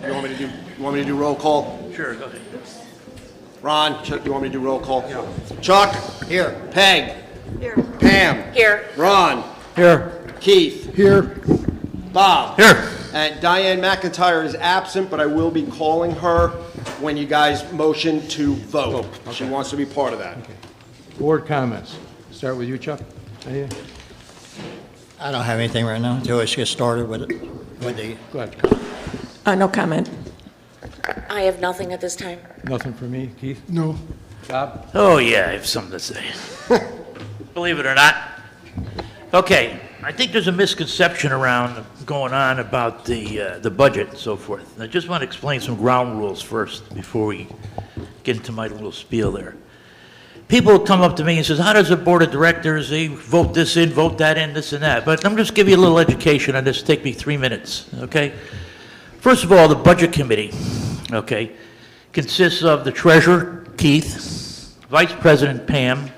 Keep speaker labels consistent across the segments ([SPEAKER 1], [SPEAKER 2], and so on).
[SPEAKER 1] You want me to do roll call?
[SPEAKER 2] Sure, go ahead.
[SPEAKER 1] Ron, Chuck, you want me to do roll call? Yeah. Chuck?
[SPEAKER 3] Here.
[SPEAKER 1] Peg?
[SPEAKER 4] Here.
[SPEAKER 1] Pam?
[SPEAKER 4] Here.
[SPEAKER 1] Ron?
[SPEAKER 3] Here.
[SPEAKER 1] Keith?
[SPEAKER 3] Here.
[SPEAKER 1] Bob?
[SPEAKER 2] Here.
[SPEAKER 1] And Diane McIntyre is absent, but I will be calling her when you guys motion to vote.
[SPEAKER 3] Okay.
[SPEAKER 1] She wants to be part of that.
[SPEAKER 3] Board comments. Start with you, Chuck. Anything?
[SPEAKER 5] I don't have anything right now until let's get started with it.
[SPEAKER 3] Go ahead.
[SPEAKER 4] No comment.
[SPEAKER 6] I have nothing at this time.
[SPEAKER 3] Nothing for me. Keith?
[SPEAKER 5] No.
[SPEAKER 3] Bob?
[SPEAKER 2] Oh, yeah, I have something to say. Believe it or not. Okay, I think there's a misconception around going on about the budget and so forth. And I just want to explain some ground rules first before we get into my little spiel there. People come up to me and says, how does the board of directors, they vote this in, vote that in, this and that? But I'm just give you a little education on this. Take me 3 minutes, okay? First of all, the budget committee, okay, consists of the treasurer, Keith, vice president, Pam,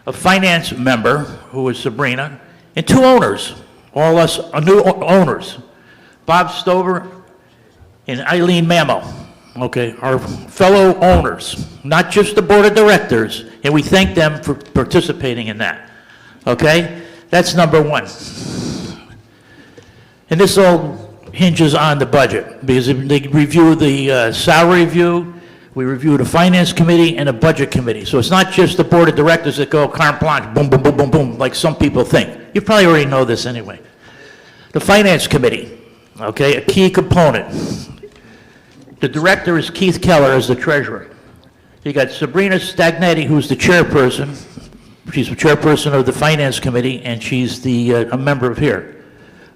[SPEAKER 2] a finance member, who is Sabrina, and 2 owners, all us new owners, Bob Stover and Eileen Mammo, okay, our fellow owners, not just the board of directors, and we thank them for participating in that, okay? That's number 1. And this all hinges on the budget, because they review the salary review, we review the finance committee and the budget committee. So it's not just the board of directors that go carte blanche, boom, boom, boom, boom, boom, like some people think. You probably already know this anyway. The finance committee, okay, a key component. The director is Keith Keller as the treasurer. You got Sabrina Stagnetti, who's the chairperson. She's the chairperson of the finance committee, and she's a member of here.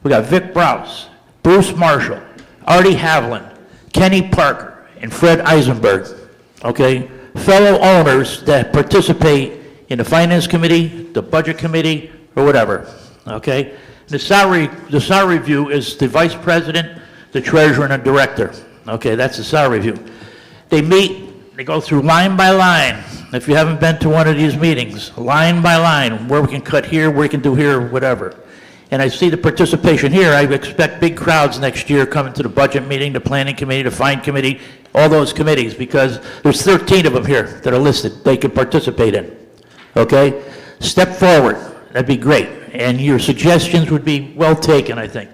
[SPEAKER 2] We got Vic Browse, Bruce Marshall, Artie Havlin, Kenny Parker, and Fred Eisenberg, okay? Fellow owners that participate in the finance committee, the budget committee, or whatever, okay? The salary review is the vice president, the treasurer, and the director, okay? That's the salary review. They meet, they go through line by line. If you haven't been to one of these meetings, line by line, where we can cut here, where we can do here, whatever. And I see the participation here. I expect big crowds next year coming to the budget meeting, the planning committee, the fine committee, all those committees, because there's 13 of them here that are listed they can participate in, okay? Step forward, that'd be great. And your suggestions would be well taken, I think.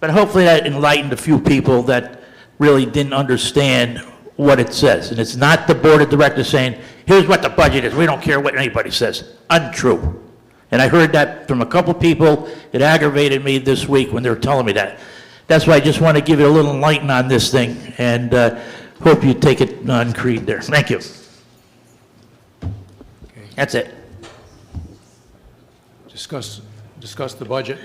[SPEAKER 2] But hopefully that enlightened a few people that really didn't understand what it says. And it's not the board of directors saying, here's what the budget is, we don't care what anybody says. Untrue. And I heard that from a couple people. It aggravated me this week when they were telling me that. That's why I just want to give you a little enlighten on this thing, and hope you take it on creed there. Thank you.
[SPEAKER 3] Okay.
[SPEAKER 2] That's it.
[SPEAKER 3] Discuss the budget.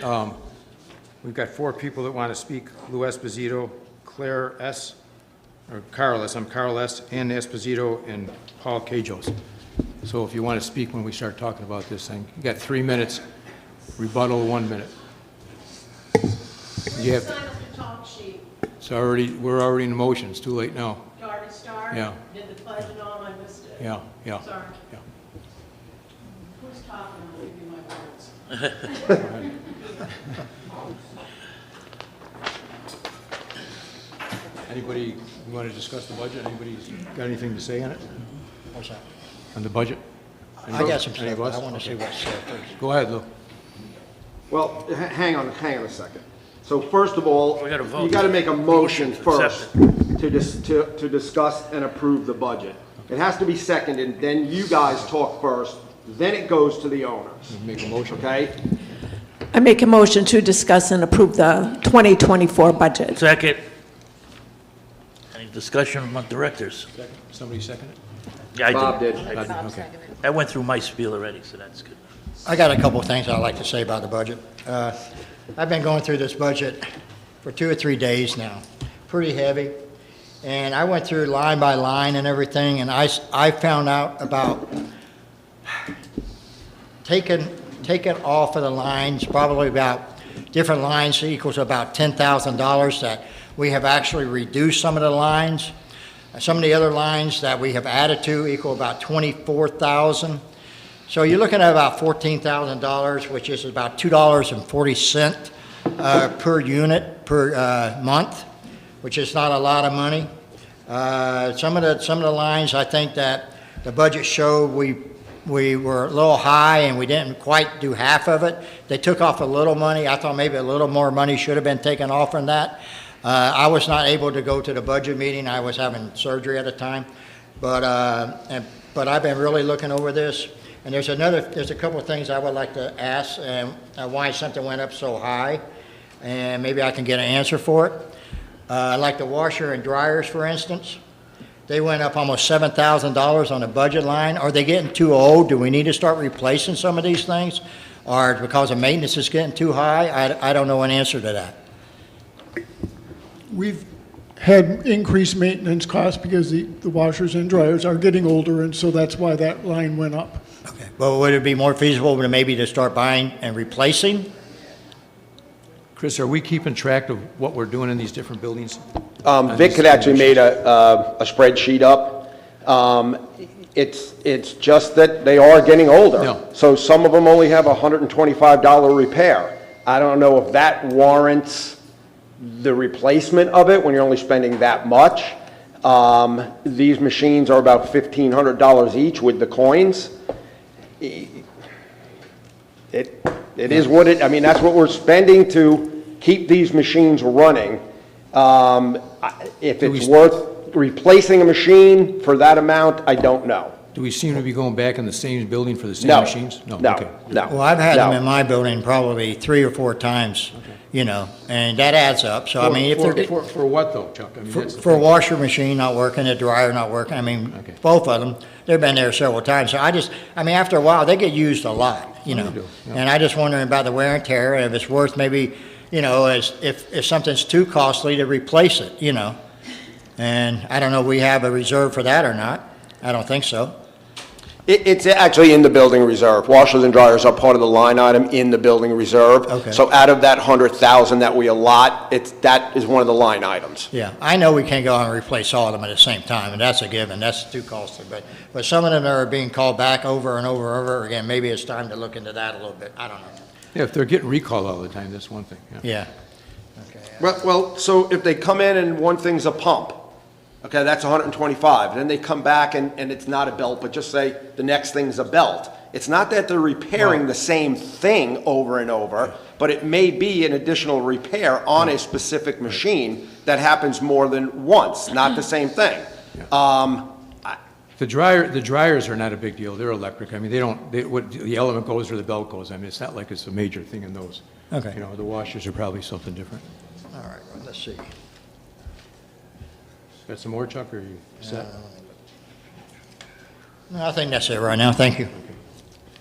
[SPEAKER 3] We've got 4 people that want to speak. Lou Esposito, Claire S., or Carl S., I'm Carl S., Ann Esposito, and Paul Cajos. So if you want to speak when we start talking about this thing, you got 3 minutes, rebuttal 1 minute. You have, we're already in motion, it's too late now.
[SPEAKER 4] You already started?
[SPEAKER 3] Yeah.
[SPEAKER 4] Did the pledge and all, I missed it.
[SPEAKER 3] Yeah.
[SPEAKER 4] Sorry.
[SPEAKER 3] Yeah.
[SPEAKER 4] Who's talking? I'll give you my words.
[SPEAKER 3] Anybody want to discuss the budget? Anybody got anything to say on it,
[SPEAKER 5] What's that?
[SPEAKER 3] on the budget?
[SPEAKER 5] I got some
[SPEAKER 3] Any of
[SPEAKER 5] stuff.
[SPEAKER 3] us?
[SPEAKER 5] I want to see what's first.
[SPEAKER 3] Go ahead, Lou.
[SPEAKER 1] Well, hang on a second. So first of all,
[SPEAKER 2] We gotta vote.
[SPEAKER 1] you got to make a motion first
[SPEAKER 2] Accept
[SPEAKER 1] to discuss and approve the budget. It has to be seconded, then you guys talk first, then it goes to the owners,
[SPEAKER 3] Make a motion.
[SPEAKER 1] okay?
[SPEAKER 4] I make a motion to discuss and approve the 2024 budget.
[SPEAKER 2] Second. Any discussion among directors?
[SPEAKER 3] Second. Somebody second it?
[SPEAKER 2] Yeah, I
[SPEAKER 1] Bob did.
[SPEAKER 2] I did.
[SPEAKER 3] Okay.
[SPEAKER 2] I went through my spiel already, so that's good.
[SPEAKER 5] I got a couple of things I'd like to say about the budget. I've been going through this budget for 2 or 3 days now, pretty heavy. And I went through line by line and everything, and I found out about taking off of the lines, probably about different lines equals about $10,000 that we have actually reduced some of the lines. Some of the other lines that we have added to equal about $24,000. So you're looking at about $14,000, which is about $2.40 per unit per month. which is not a lot of money. Some of the lines, I think that the budget showed we were a little high and we didn't quite do half of it. They took off a little money. I thought maybe a little more money should have been taken off from that. I was not able to go to the budget meeting. I was having surgery at the time. But I've been really looking over this. And there's a couple of things I would like to ask, why something went up so high. And maybe I can get an answer for it. Like the washer and dryers, for instance. They went up almost $7,000 on the budget line. Are they getting too old? Do we need to start replacing some of these things? Or because the maintenance is getting too high? I don't know an answer to that.
[SPEAKER 7] We've had increased maintenance costs because the washers and dryers are getting older, and so that's why that line went up.
[SPEAKER 5] Okay. Well, would it be more feasible to maybe to start buying and replacing?
[SPEAKER 3] Chris, are we keeping track of what we're doing in these different buildings?
[SPEAKER 1] Vic had actually made a spreadsheet up. It's just that they are getting older.
[SPEAKER 3] No.
[SPEAKER 1] So some of them only have a $125 repair. I don't know if that warrants the replacement of it when you're only spending that much. These machines are about $1,500 each with the coins. It is what I mean, that's what we're spending to keep these machines running. If it's worth replacing a machine for that amount, I don't know.
[SPEAKER 3] Do we seem to be going back in the same building for the same
[SPEAKER 1] No.
[SPEAKER 3] machines?
[SPEAKER 1] No,
[SPEAKER 3] Okay.
[SPEAKER 1] no.
[SPEAKER 5] Well, I've had
[SPEAKER 1] no.
[SPEAKER 5] them in my building probably 3 or 4 times, and that adds up. So, I mean, if they're...
[SPEAKER 3] For what though, Chuck? I mean, that's the
[SPEAKER 5] For a
[SPEAKER 3] thing.
[SPEAKER 5] washer machine not working, a dryer not working, I mean,
[SPEAKER 3] Okay.
[SPEAKER 5] both of them, they've been there several times. So after a while, they get used a lot,
[SPEAKER 3] They do, yeah.
[SPEAKER 5] And I just wondering about the wear and tear, and if it's worth maybe, if something's too costly to replace it, And I don't know if we have a reserve for that or not. I don't think so.
[SPEAKER 1] It's actually in the building reserve. Washers and dryers are part of the line item in the building reserve.
[SPEAKER 5] Okay.
[SPEAKER 1] So out of that 100,000 that we allot, that is one of the line items.
[SPEAKER 5] Yeah, I know we can't go out and replace all of them at the same time, and that's a given, that's too costly, but some of them are being called back over and over and over again. Maybe it's time to look into that a little bit, I don't know.
[SPEAKER 3] Yeah, if they're getting recalled all the time, that's one thing, yeah.
[SPEAKER 5] Yeah. Okay.
[SPEAKER 1] Well, so if they come in and one thing's a pump, okay, that's 125. Then they come back and it's not a belt, but just say the next thing's a belt. It's not that they're repairing the same thing over and over, but it may be an additional repair on a specific machine that happens more than once, not the same thing.
[SPEAKER 3] The dryers are not a big deal, they're electric, I mean, the element goes where the belt goes, I mean, it's not like it's a major thing in those.
[SPEAKER 5] Okay.
[SPEAKER 3] The washers are probably something different.
[SPEAKER 5] All right, well, let's see.
[SPEAKER 3] Got some more, Chuck, or are you set?
[SPEAKER 5] No, I think that's it right now, thank you.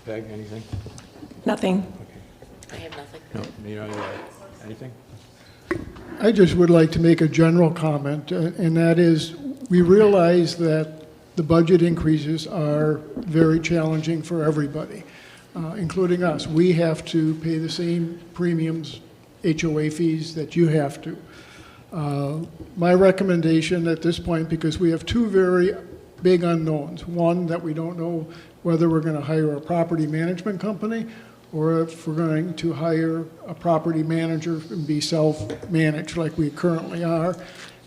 [SPEAKER 3] Peg, anything?
[SPEAKER 4] Nothing.
[SPEAKER 6] I have nothing.
[SPEAKER 3] No, anything?
[SPEAKER 7] I just would like to make a general comment, and that is, we realize that the budget increases are very challenging for everybody, including us. We have to pay the same premiums, HOA fees that you have to. My recommendation at this point, because we have 2 very big unknowns. One, that we don't know whether we're going to hire a property management company or if we're going to hire a property manager and be self-managed like we currently are.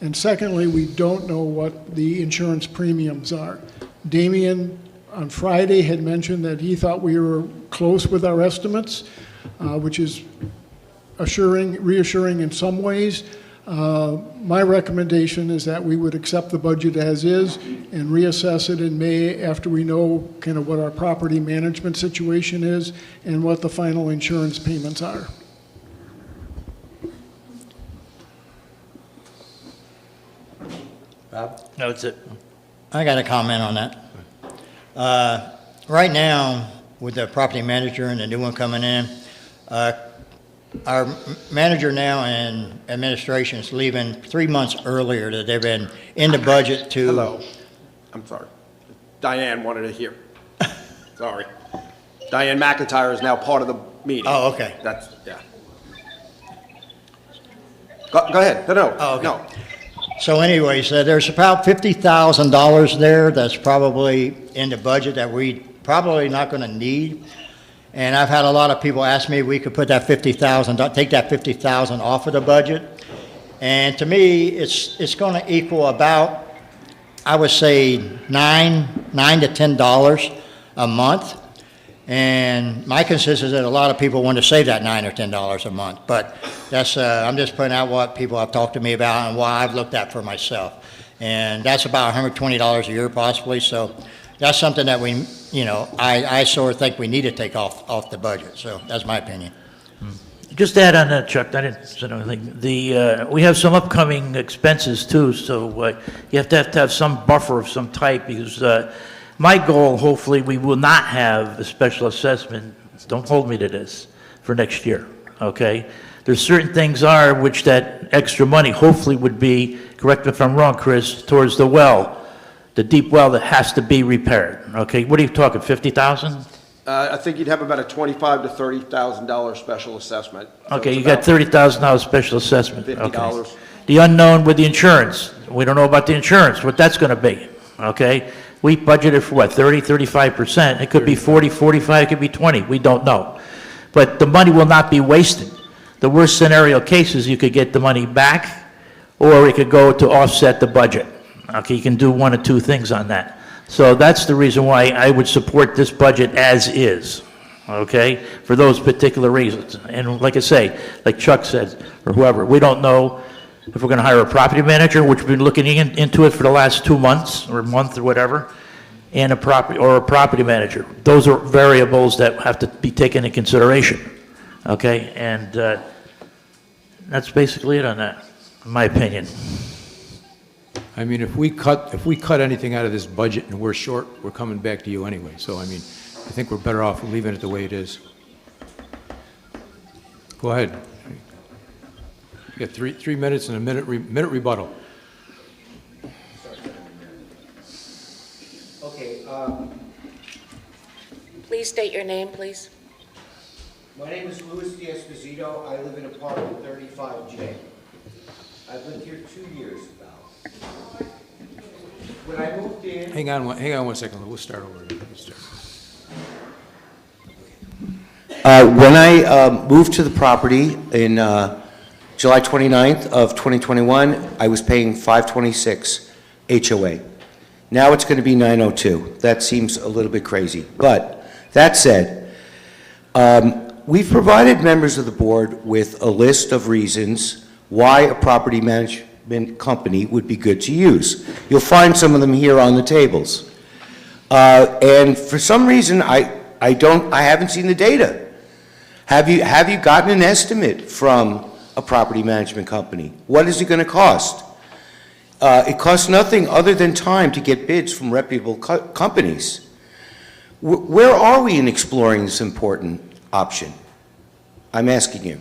[SPEAKER 7] And secondly, we don't know what the insurance premiums are. Damien on Friday had mentioned that he thought we were close with our estimates, which is reassuring in some ways. My recommendation is that we would accept the budget as is and reassess it in May after we know kind of what our property management situation is and what the final insurance payments are.
[SPEAKER 3] Bob?
[SPEAKER 2] No, that's it.
[SPEAKER 5] I got a comment on that. Right now, with the property manager and the new one coming in, our manager now and administration is leaving 3 months earlier that they've been in the budget to...
[SPEAKER 1] Hello. I'm sorry. Diane wanted to hear. Sorry. Diane McIntyre is now part of the meeting.
[SPEAKER 5] Oh, okay.
[SPEAKER 1] Yeah. Go ahead. No.
[SPEAKER 5] Oh, okay.
[SPEAKER 1] No.
[SPEAKER 5] So anyways, there's about $50,000 there that's probably in the budget that we probably not going to need. And I've had a lot of people ask me if we could put that $50,000, take that $50,000 off of the budget. And to me, it's going to equal about, I would say, $9 to $10 a month. And my consensus is that a lot of people want to save that $9 or $10 a month. But that's, I'm just putting out what people have talked to me about and what I've looked at for myself. And that's about $120 a year possibly. So that's something that we, I sort of think we need to take off the budget. So that's my opinion.
[SPEAKER 2] Just to add on that, Chuck, I didn't say anything. We have some upcoming expenses too, so you have to have some buffer of some type, because my goal, hopefully, we will not have a special assessment, don't hold me to this, for next year, okay? There's certain things which that extra money hopefully would be, correct me if I'm wrong, Chris, towards the well, the deep well that has to be repaired, okay? What are you talking, 50,000?
[SPEAKER 1] I think you'd have about a $25,000 to $30,000 special assessment. So
[SPEAKER 2] Okay,
[SPEAKER 1] it's
[SPEAKER 2] you got
[SPEAKER 1] about
[SPEAKER 2] $30,000 special assessment.
[SPEAKER 1] $50.
[SPEAKER 2] Okay. The unknown with the insurance, we don't know about the insurance, what that's gonna be, okay? We budgeted for what, 30, 35%, it could be 40, 45, it could be 20, we don't know. But the money will not be wasted. The worst scenario cases, you could get the money back, or it could go to offset the budget. Okay, you can do one or two things on that. So that's the reason why I would support this budget as is, okay, for those particular reasons. And like I say, like Chuck said, or whoever, we don't know if we're going to hire a property manager, which we've been looking into it for the last 2 months or a month or whatever, and a property manager. Those are variables that have to be taken into consideration, okay? And that's basically it on that, in my opinion.
[SPEAKER 3] I mean, if we cut anything out of this budget and we're short, we're coming back to you anyway. So, I mean, I think we're better off leaving it the way it is. Go ahead. You got three minutes and a minute rebuttal.
[SPEAKER 8] Okay,
[SPEAKER 6] Please state your name, please.
[SPEAKER 8] my name is Louis D'Esposito. I live in apartment 35J. I've lived here 2 years about. When I moved in,
[SPEAKER 3] Hang on one second. We'll start over.
[SPEAKER 8] when I moved to the property in July 29th of 2021, I was paying $526 HOA. Now it's going to be $902. That seems a little bit crazy. But that said, we've provided members of the board with a list of reasons why a property management company would be good to use. You'll find some of them here on the tables. And for some reason, I haven't seen the data. Have you gotten an estimate from a property management company? What is it going to cost? It costs nothing other than time to get bids from reputable companies. Where are we in exploring this important option? I'm asking you.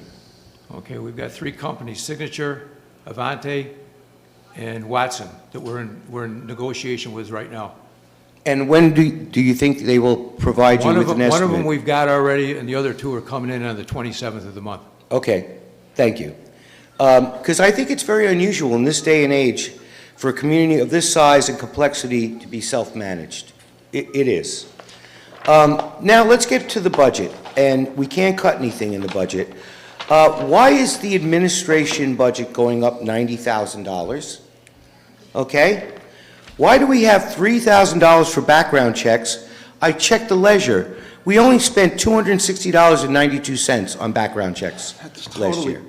[SPEAKER 3] Okay, we've got 3 companies, Signature, Avante, and Watson, that we're in negotiation with right now.
[SPEAKER 8] And when do you think they will provide you with an estimate?
[SPEAKER 3] One of them we've got already, and the other 2 are coming in on the 27th of the month.
[SPEAKER 8] Okay, thank you. Because I think it's very unusual in this day and age for a community of this size and complexity to be self-managed. It is. Now, let's get to the budget, and we can't cut anything in the budget. Why is the administration budget going up $90,000? Okay? Why do we have $3,000 for background checks? I checked the ledger. We only spent $260.92 on background checks last year.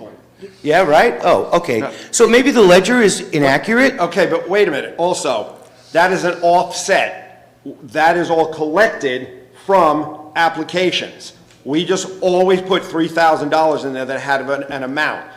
[SPEAKER 8] Yeah, right? Oh, okay. So maybe the ledger is inaccurate?
[SPEAKER 1] Okay, but wait a minute. Also, that is an offset. That is all collected from applications. We just always put $3,000 in there that had an amount.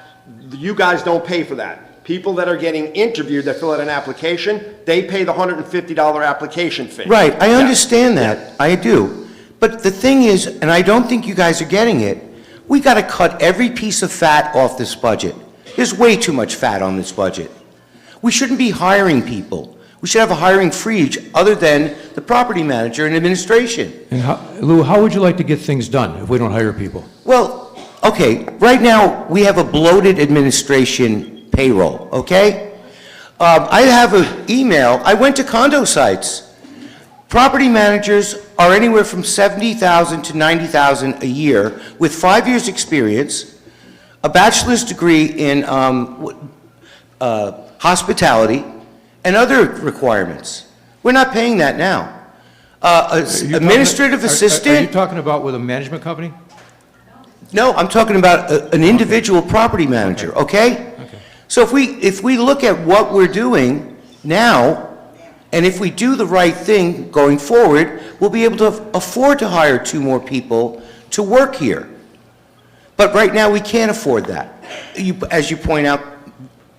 [SPEAKER 1] You guys don't pay for that. People that are getting interviewed that fill out an application, they pay the $150 application fee.
[SPEAKER 8] Right, I understand that. I do. But the thing is, and I don't think you guys are getting it, we got to cut every piece of fat off this budget. There's way too much fat on this budget. We shouldn't be hiring people. We should have a hiring freeze other than the property manager and administration.
[SPEAKER 3] And Lou, how would you like to get things done if we don't hire people?
[SPEAKER 8] Well, okay, right now, we have a bloated administration payroll, okay? I have an email. I went to condo sites. Property managers are anywhere from $70,000 to $90,000 a year with 5 years' experience, a bachelor's degree in hospitality, and other requirements. We're not paying that now. Administrative
[SPEAKER 3] Are you
[SPEAKER 8] assistant?
[SPEAKER 3] talking about with a management company?
[SPEAKER 8] No, I'm talking about an individual property manager, okay?
[SPEAKER 3] Okay.
[SPEAKER 8] So if we look at what we're doing now, and if we do the right thing going forward, we'll be able to afford to hire 2 more people to work here. But right now, we can't afford that, as you point out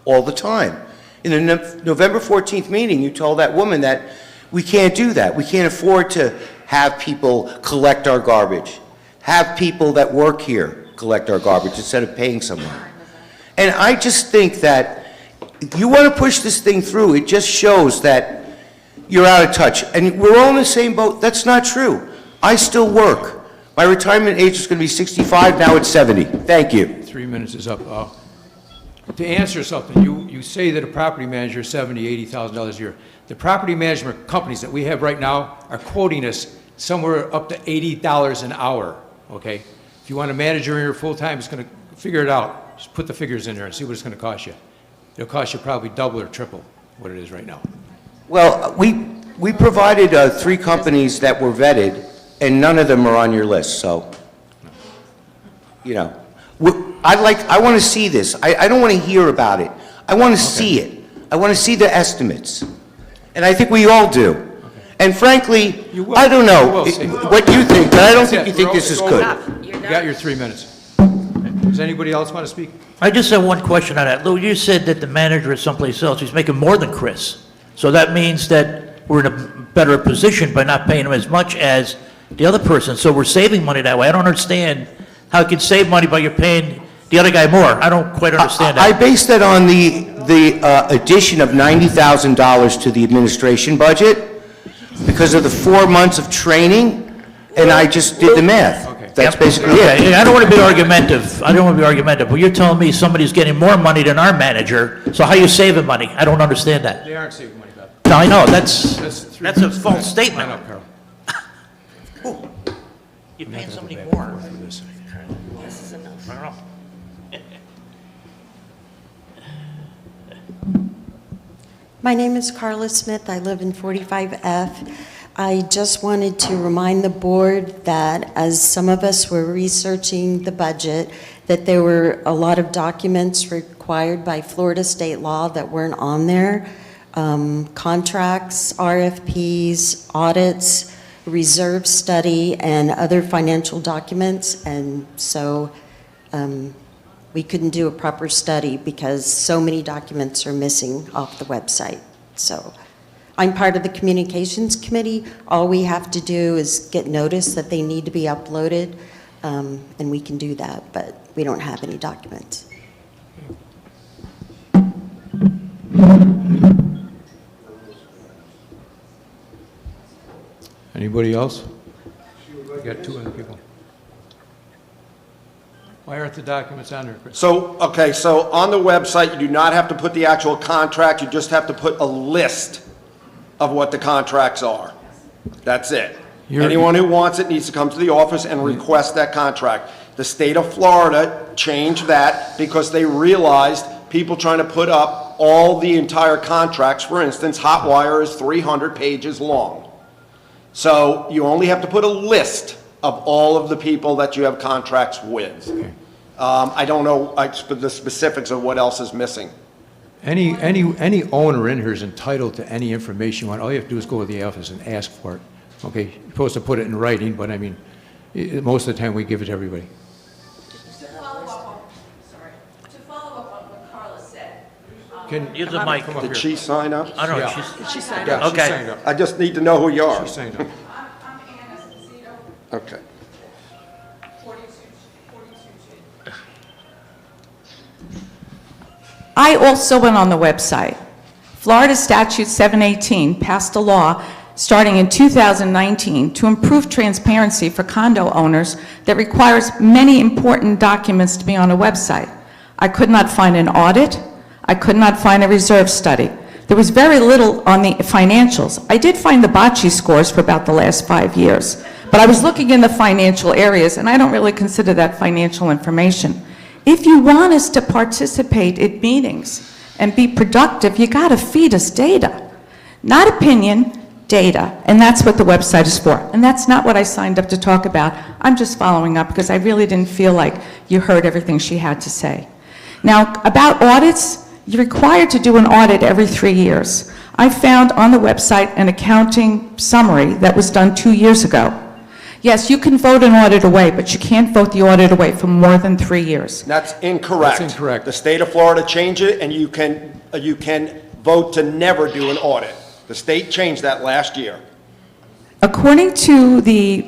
[SPEAKER 8] all the time. In the November 14th meeting, you told that woman that we can't do that. We can't afford to have people collect our garbage, have people that work here collect our garbage instead of paying someone. And I just think that if you want to push this thing through, it just shows that you're out of touch. And we're all in the same boat. That's not true. I still work. My retirement age is going to be 65, now it's 70. Thank you.
[SPEAKER 3] 3 minutes is up. To answer something, you say that a property manager is $70,000, $80,000 a year. The property management companies that we have right now are quoting us somewhere up to $80 an hour, okay? If you want a manager here full-time, it's going to figure it out. Just put the figures in there and see what it's going to cost you. It'll cost you probably double or triple what it is right now.
[SPEAKER 8] Well, we provided 3 companies that were vetted, and none of them are on your list, so, you know. I want to see this. I don't want to hear about it. I want to see it. I want to see the estimates. And I think we all do. And frankly,
[SPEAKER 3] You will.
[SPEAKER 8] I don't know
[SPEAKER 3] You will see.
[SPEAKER 8] what you think, but I don't
[SPEAKER 3] That's
[SPEAKER 8] think
[SPEAKER 3] it.
[SPEAKER 8] you think this is good.
[SPEAKER 6] You're
[SPEAKER 3] You
[SPEAKER 6] done.
[SPEAKER 3] got your 3 minutes. Does anybody else want to speak?
[SPEAKER 2] I just have one question on that. Lou, you said that the manager is someplace else. He's making more than Chris. So that means that we're in a better position by not paying him as much as the other person. So we're saving money that way. I don't understand how you can save money by you're paying the other guy more. I don't quite understand
[SPEAKER 8] I
[SPEAKER 2] that.
[SPEAKER 8] based that on the addition of $90,000 to the administration budget because of the 4 months of training, and I just did the math.
[SPEAKER 3] Okay.
[SPEAKER 8] That's
[SPEAKER 2] Yep.
[SPEAKER 8] basically
[SPEAKER 2] Okay,
[SPEAKER 8] it.
[SPEAKER 2] I don't want to be argumentative. I don't want to be argumentative, but you're telling me somebody's getting more money than our manager, so how are you saving money? I don't understand that.
[SPEAKER 3] They aren't saving money, Beth.
[SPEAKER 2] No, I know, that's
[SPEAKER 3] three
[SPEAKER 2] a
[SPEAKER 3] minutes.
[SPEAKER 2] false
[SPEAKER 3] Line
[SPEAKER 2] statement.
[SPEAKER 3] up, Carol.
[SPEAKER 2] You're paying somebody more.
[SPEAKER 6] This is enough.
[SPEAKER 2] I don't know.
[SPEAKER 9] My name is Carla Smith. I live in 45F. I just wanted to remind the board that as some of us were researching the budget, that there were a lot of documents required by Florida state law that weren't on there. Contracts, RFPs, audits, reserve study, and other financial documents. And so we couldn't do a proper study because so many documents are missing off the website. So I'm part of the communications committee. All we have to do is get notice that they need to be uploaded, and we can do that, but we don't have any documents.
[SPEAKER 3] Anybody else? We got 2 other people. Why aren't the documents on there, Chris?
[SPEAKER 1] So, okay, so on the website, you do not have to put the actual contract, you just have to put a list of what the contracts are. That's it. Anyone who wants it needs to come to the office and request that contract. The state of Florida changed that because they realized people trying to put up all the entire contracts, for instance, hot wire is 300 pages long. So you only have to put a list of all of the people that you have contracts with. I don't know the specifics of what else is missing.
[SPEAKER 3] Any owner in here is entitled to any information you want. All you have to do is go to the office and ask for it. Okay, you're supposed to put it in writing, but I mean, most of the time we give it to everybody.
[SPEAKER 10] To follow up on what Carla said,
[SPEAKER 3] Can
[SPEAKER 2] Use the mic.
[SPEAKER 3] come up
[SPEAKER 1] Did
[SPEAKER 3] here.
[SPEAKER 1] she sign up?
[SPEAKER 2] I don't know,
[SPEAKER 3] Yeah.
[SPEAKER 2] she's,
[SPEAKER 3] Yeah, she
[SPEAKER 2] Okay.
[SPEAKER 3] signed up.
[SPEAKER 1] I just need to know who you are.
[SPEAKER 3] She signed up.
[SPEAKER 10] I'm Anna Esposito,
[SPEAKER 1] Okay.
[SPEAKER 10] 42.
[SPEAKER 11] I also went on the website. Florida Statute 718 passed a law starting in 2019 to improve transparency for condo owners that requires many important documents to be on a website. I could not find an audit. I could not find a reserve study. There was very little on the financials. I did find the bocce scores for about the last 5 years, but I was looking in the financial areas, and I don't really consider that financial information. If you want us to participate in meetings, and be productive, you got to feed us data. Not opinion, data. And that's what the website is for. And that's not what I signed up to talk about. I'm just following up because I really didn't feel like you heard everything she had to say. Now, about audits, you're required to do an audit every 3 years. I found on the website an accounting summary that was done 2 years ago. Yes, you can vote an audit away, but you can't vote the audit away for more than 3 years.
[SPEAKER 1] That's incorrect.
[SPEAKER 3] That's incorrect.
[SPEAKER 1] The state of Florida changed it, and you can vote to never do an audit. The state changed that last year.
[SPEAKER 11] According to the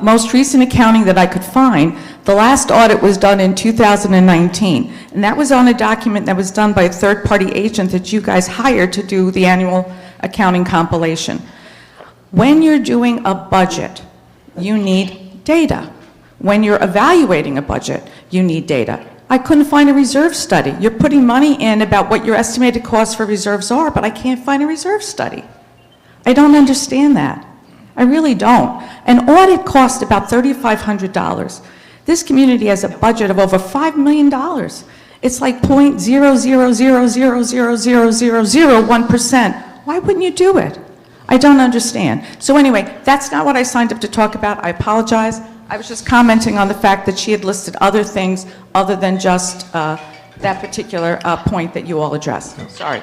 [SPEAKER 11] most recent accounting that I could find, the last audit was done in 2019, and that was on a document that was done by a third-party agent that you guys hired to do the annual accounting compilation. When you're doing a budget, you need data. When you're evaluating a budget, you need data. I couldn't find a reserve study. You're putting money in about what your estimated costs for reserves are, but I can't find a reserve study. I don't understand that. I really don't. An audit costs about $3,500. This community has a budget of over $5 million. It's like 0.000000001%. Why wouldn't you do it? I don't understand. So anyway, that's not what I signed up to talk about. I apologize. I was just commenting on the fact that she had listed other things other than just that particular point that you all addressed. Sorry.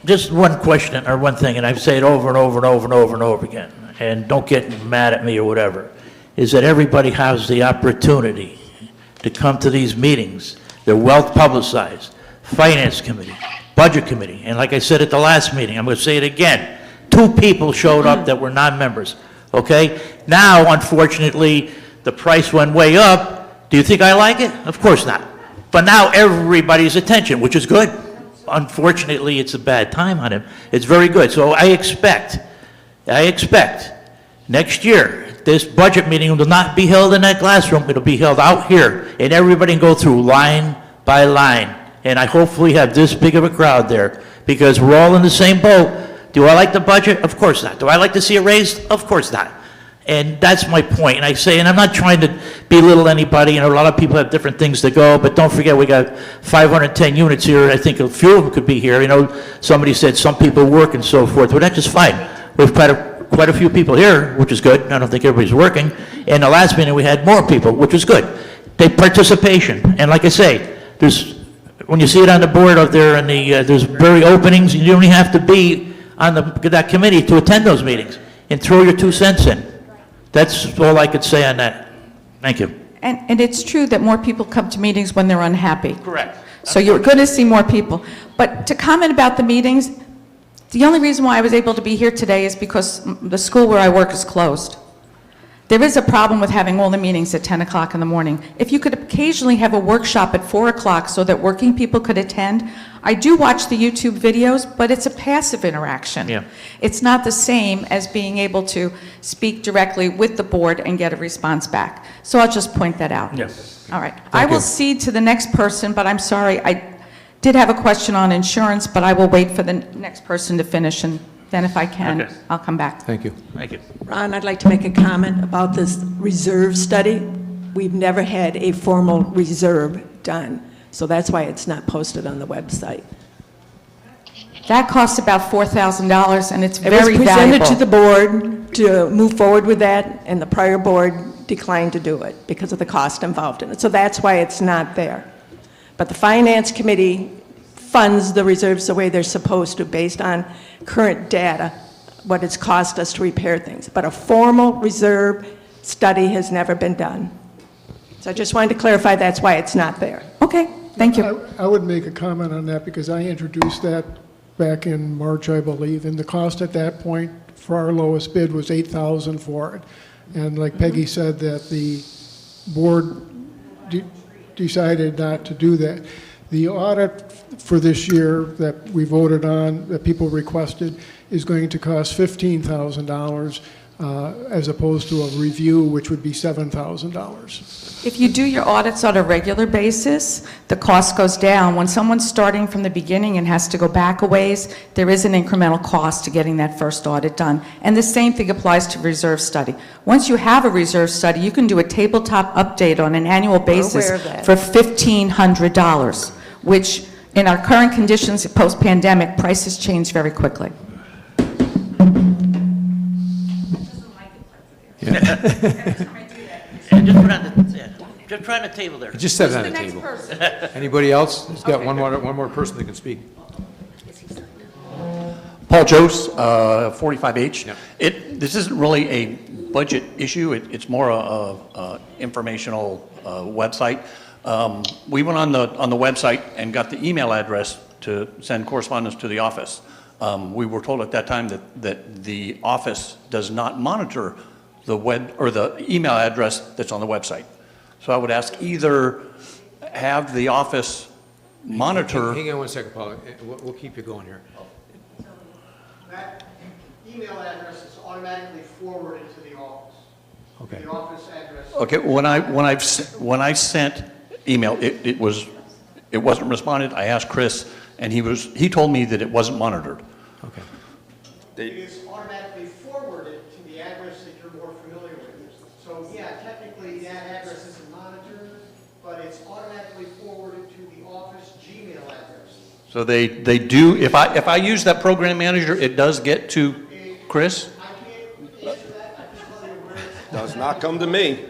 [SPEAKER 2] Just one question or one thing, and I've said it over and over and over and over and over again, and don't get mad at me or whatever, is that everybody has the opportunity to come to these meetings. They're well publicized. Finance Committee, Budget Committee, and like I said at the last meeting, I'm going to say it again, 2 people showed up that were non-members, okay? Now, unfortunately, the price went way up. Do you think I like it? Of course not. But now everybody's attention, which is good. Unfortunately, it's a bad time on him. It's very good. So I expect next year, this budget meeting will not be held in that classroom. It'll be held out here, and everybody can go through line by line. And I hopefully have this big of a crowd there, because we're all in the same boat. Do I like the budget? Of course not. Do I like to see it raised? Of course not. And that's my point. And I say, and I'm not trying to belittle anybody, you know, a lot of people have different things to go, but don't forget, we got 510 units here. I think a few of them could be here. You know, somebody said some people work and so forth. Well, that's just fine. We've quite a few people here, which is good. I don't think everybody's working. And the last meeting, we had more people, which was good. They participation. And like I say, when you see it on the board out there, and there's very openings, you don't even have to be on that committee to attend those meetings, and throw your 2 cents in. That's all I could say on that. Thank you.
[SPEAKER 11] And it's true that more people come to meetings when they're unhappy.
[SPEAKER 2] Correct.
[SPEAKER 11] So you're going to see more people. But to comment about the meetings, the only reason why I was able to be here today is because the school where I work is closed. There is a problem with having all the meetings at 10 o'clock in the morning. If you could occasionally have a workshop at 4 o'clock so that working people could attend. I do watch the YouTube videos, but it's a passive interaction.
[SPEAKER 2] Yeah.
[SPEAKER 11] It's not the same as being able to speak directly with the board and get a response back. So I'll just point that out.
[SPEAKER 2] Yes.
[SPEAKER 11] All right. I will cede to the next person, but I'm sorry, I did have a question on insurance, but I will wait for the next person to finish, and then if I can,
[SPEAKER 2] Okay.
[SPEAKER 11] I'll come back.
[SPEAKER 3] Thank you.
[SPEAKER 2] Thank you.
[SPEAKER 4] Ron, I'd like to make a comment about this reserve study. We've never had a formal reserve done, so that's why it's not posted on the website.
[SPEAKER 11] That costs about $4,000, and it's
[SPEAKER 4] It was
[SPEAKER 11] very
[SPEAKER 4] presented
[SPEAKER 11] valuable.
[SPEAKER 4] to the board to move forward with that, and the prior board declined to do it because of the cost involved in it. So that's why it's not there. But the Finance Committee funds the reserves the way they're supposed to, based on current data, what it's cost us to repair things. But a formal reserve study has never been done. So I just wanted to clarify that's why it's not there.
[SPEAKER 11] Okay, thank you.
[SPEAKER 7] I would make a comment on that because I introduced that back in March, I believe, and the cost at that point for our lowest bid was $8,000 for it. And like Peggy said, that the board decided not to do that. The audit for this year that we voted on, that people requested, is going to cost $15,000 as opposed to a review, which would be $7,000.
[SPEAKER 11] If you do your audits on a regular basis, the cost goes down. When someone's starting from the beginning and has to go back a ways, there is an incremental cost to getting that first audit done. And the same thing applies to reserve study. Once you have a reserve study, you can do a tabletop update on an annual basis
[SPEAKER 4] aware of that.
[SPEAKER 11] for $1,500, which In our current conditions post-pandemic, prices change very quickly.
[SPEAKER 2] And just put on the, yeah, just try on the table there.
[SPEAKER 3] Just set it on the table. Anybody else? There's got one more person that can speak.
[SPEAKER 12] Paul Jose, 45H.
[SPEAKER 3] Yeah.
[SPEAKER 12] This isn't really a budget issue, it's more a informational website. We went on the website and got the email address to send correspondence to the office. We were told at that time that the office does not monitor the web, or the email address that's on the website. So I would ask either have the office monitor.
[SPEAKER 3] Hang on one second, Paul. We'll keep you going here.
[SPEAKER 13] That email address is automatically forwarded to the office.
[SPEAKER 3] Okay.
[SPEAKER 13] The office address.
[SPEAKER 12] Okay, when I sent email, it wasn't responded. I asked Chris, and he told me that it wasn't monitored.
[SPEAKER 3] Okay.
[SPEAKER 13] It is automatically forwarded to the address that you're more familiar with. So yeah, technically that address isn't monitored, but it's automatically forwarded to the office Gmail address.
[SPEAKER 12] So they do, if I use that program manager, it does get to Chris?
[SPEAKER 13] I can't answer that. I can tell you where it's.
[SPEAKER 1] Does not come to me.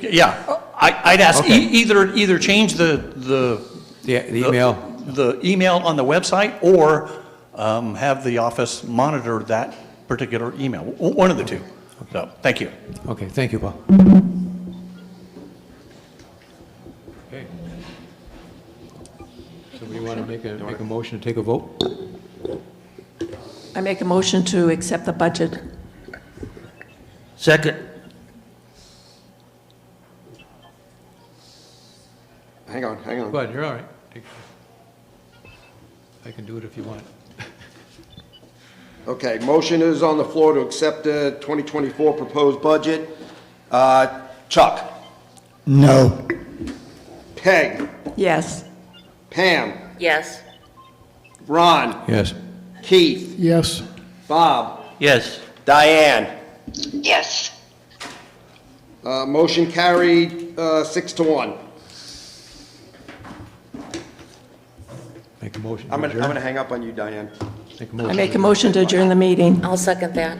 [SPEAKER 12] Yeah, I'd ask
[SPEAKER 3] Okay.
[SPEAKER 12] either change the
[SPEAKER 3] email.
[SPEAKER 12] the email on the website, or have the office monitor that particular email, one of the two. So, thank you.
[SPEAKER 3] Okay, thank you, Paul. Okay. So we want to make a motion to take a vote?
[SPEAKER 4] I make a motion to accept the budget.
[SPEAKER 2] Second.
[SPEAKER 1] Hang on.
[SPEAKER 3] Go ahead, you're all right. I can do it if you want.
[SPEAKER 1] Okay, motion is on the floor to accept the 2024 proposed budget. Chuck?
[SPEAKER 5] No.
[SPEAKER 1] Peg?
[SPEAKER 4] Yes.
[SPEAKER 1] Pam?
[SPEAKER 6] Yes.
[SPEAKER 1] Ron?
[SPEAKER 3] Yes.
[SPEAKER 1] Keith?
[SPEAKER 7] Yes.
[SPEAKER 1] Bob?
[SPEAKER 2] Yes.
[SPEAKER 1] Diane?
[SPEAKER 6] Yes.
[SPEAKER 1] Motion carried, 6-1.
[SPEAKER 3] Make a motion.
[SPEAKER 1] I'm
[SPEAKER 3] to
[SPEAKER 1] gonna
[SPEAKER 3] adjourn.
[SPEAKER 1] hang up on you, Diane.
[SPEAKER 3] Make a
[SPEAKER 4] I
[SPEAKER 3] motion.
[SPEAKER 4] make a motion to adjourn the meeting.
[SPEAKER 6] I'll second that.